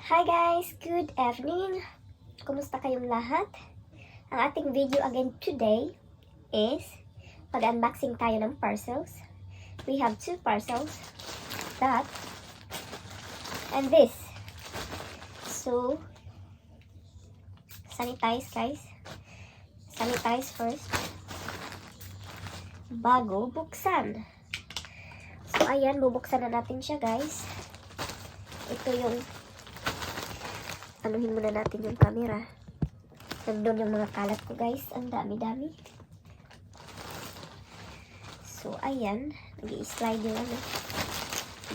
Hi guys! Good evening! Kumusta kayong lahat? Ang ating video again today is mag-unboxing tayo ng parcels. We have two parcels. That and this. So, sanitize guys. Sanitize first. Bago buksan. So, ayan. Bubuksan na natin siya guys. Ito yung anuhin muna natin yung camera. Nandun yung mga kalat ko guys. Ang dami-dami. So, ayan. Nag-i-slide yung ano.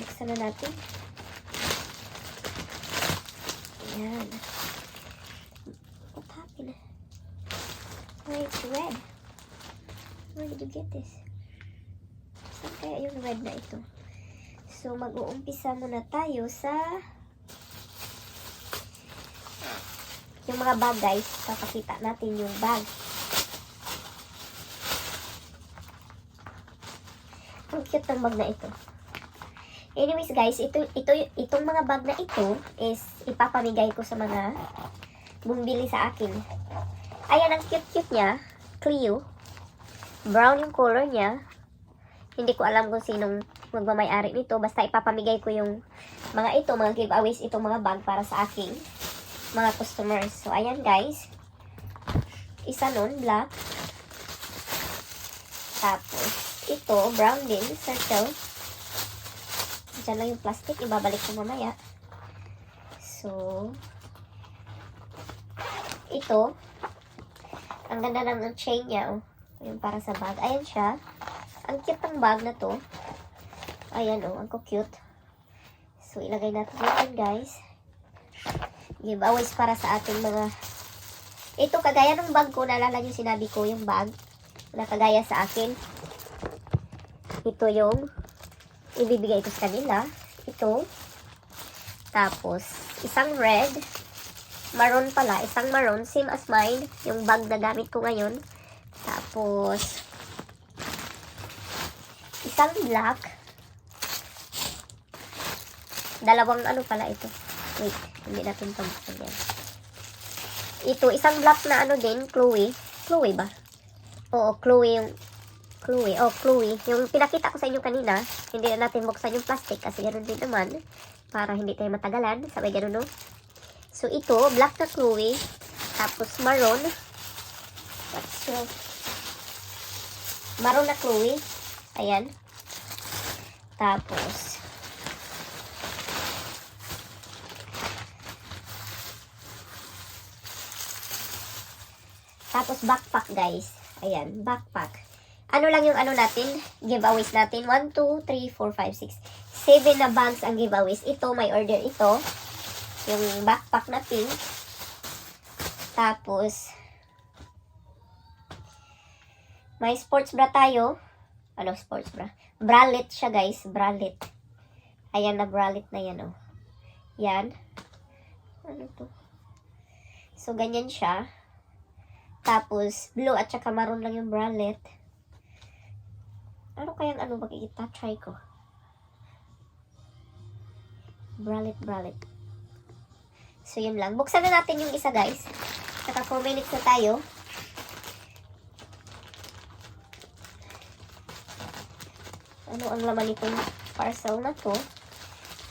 Buksan na natin. Ayan. What happened? Why it's red? Where did you get this? Saan kaya yung red na ito? So, mag-uumpisa muna tayo sa yung mga bag guys. Papakita natin yung bag. Ang cute ng bag na ito. Anyways guys, itong mga bag na ito is ipapamigay ko sa mga bumili sa akin. Ayan, ang cute-cute niya. Cleo. Brown yung color niya. Hindi ko alam kung sinong magmamayari nito. Basta ipapamigay ko yung mga ito, mga giveaways, itong mga bag para sa aking mga customers. So, ayan guys. Isa nun, black. Tapos, ito, brown din, circle. Diyan lang yung plastic. Ibabalik ko mamaya. So, ito. Ang ganda lang ng chain niya, oh. Yung para sa bag. Ayan siya. Ang cute ng bag na to. Ayan, oh. Ang cute. So, ilagay natin yan, guys. Giveaways para sa ating mga ito, kagaya ng bag ko. Naalala nyo sinabi ko yung bag na kagaya sa akin. Ito yung ibibigay ko sa kanila. Ito. Tapos, isang red. Maroon pala. Isang maroon. Same as mine. Yung bag na gamit ko ngayon. Tapos, isang black. Dalawang ano pala ito. Wait. Hindi natin pabuksan yan. Ito, isang black na ano din, Chloe. Chloe ba? Oo, Chloe yung Chloe. Oh, Chloe. Yung pinakita ko sa inyo kanina, hindi na natin buksan yung plastic kasi ganoon din naman. Para hindi tayo matagalan. Sabay ganoon, no? So, ito, black na Chloe. Tapos, maroon. Maroon na Chloe. Ayan. Tapos, backpack guys. Ayan, backpack. Ano lang yung ano natin, giveaways natin. 1, 2, 3, 4, 5, 6. 7 na bags ang giveaways. Ito, may order ito. Yung backpack na pink. Tapos, may sports bra tayo. Ano sports bra? Bralette siya guys, bralette. Ayan na bralette na yan, oh. Yan. Ano to? So, ganyan siya. Tapos, blue at saka maroon lang yung bralette. Ano kayang ano makikita? Try ko. Bralette. So, yun lang. Buksan na natin yung isa, guys. Saka 4 minutes na tayo. Ano ang laman nitong parcel na to?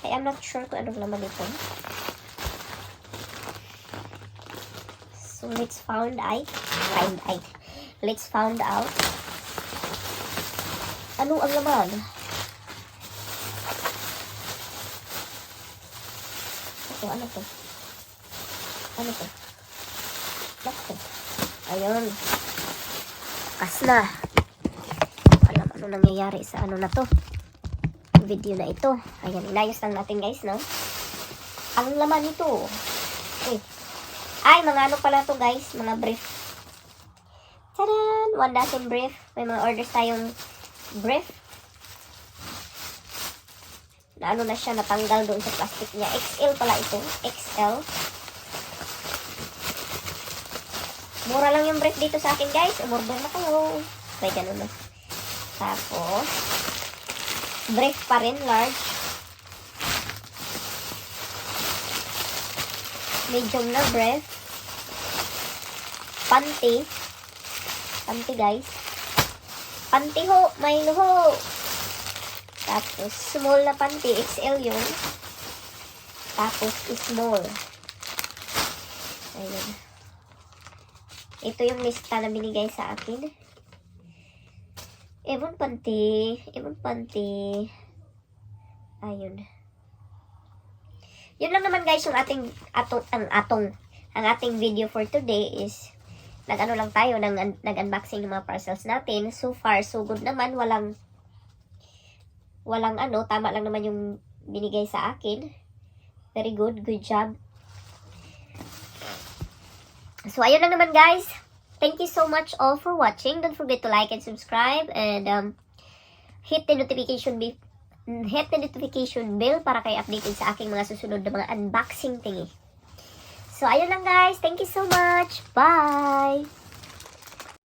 I am not sure kung anong laman nito. So, let's find out. Ano ang laman? Ano to? Ayun. Bukas na. Alam ano nangyayari sa ano na to. Video na ito. Ayan, inayos lang natin guys, no? Ang laman nito. Ay, mga ano pala to guys, mga brief. Tadan! 1 dozen brief. May mga orders tayong brief. Na ano na siya, natanggal doon sa plastic niya. XL pala ito. XL. Mura lang yung brief dito sa akin guys. Umorder na kayo. May ganun na. Tapos, brief pa rin, large. Medium na brief. Panty. Panty, guys. Panty ho. May ho. Tapos, small na panty. XL yun. Tapos, small. Ayan. Ito yung lista na binigay sa akin. Ebon panty. Ebon panty. Ayun. Yun lang naman guys yung ang ating video for today is nag-ano lang tayo, nag-unboxing ng mga parcels natin. So far, so good naman. Walang ano, tama lang naman yung binigay sa akin. Very good. Good job. So, ayun lang naman guys. Thank you so much all for watching. Don't forget to like and subscribe and hit the notification bell para kayo updated sa aking mga susunod na mga unboxing thingy. So, ayun lang guys. Thank you so much. Bye!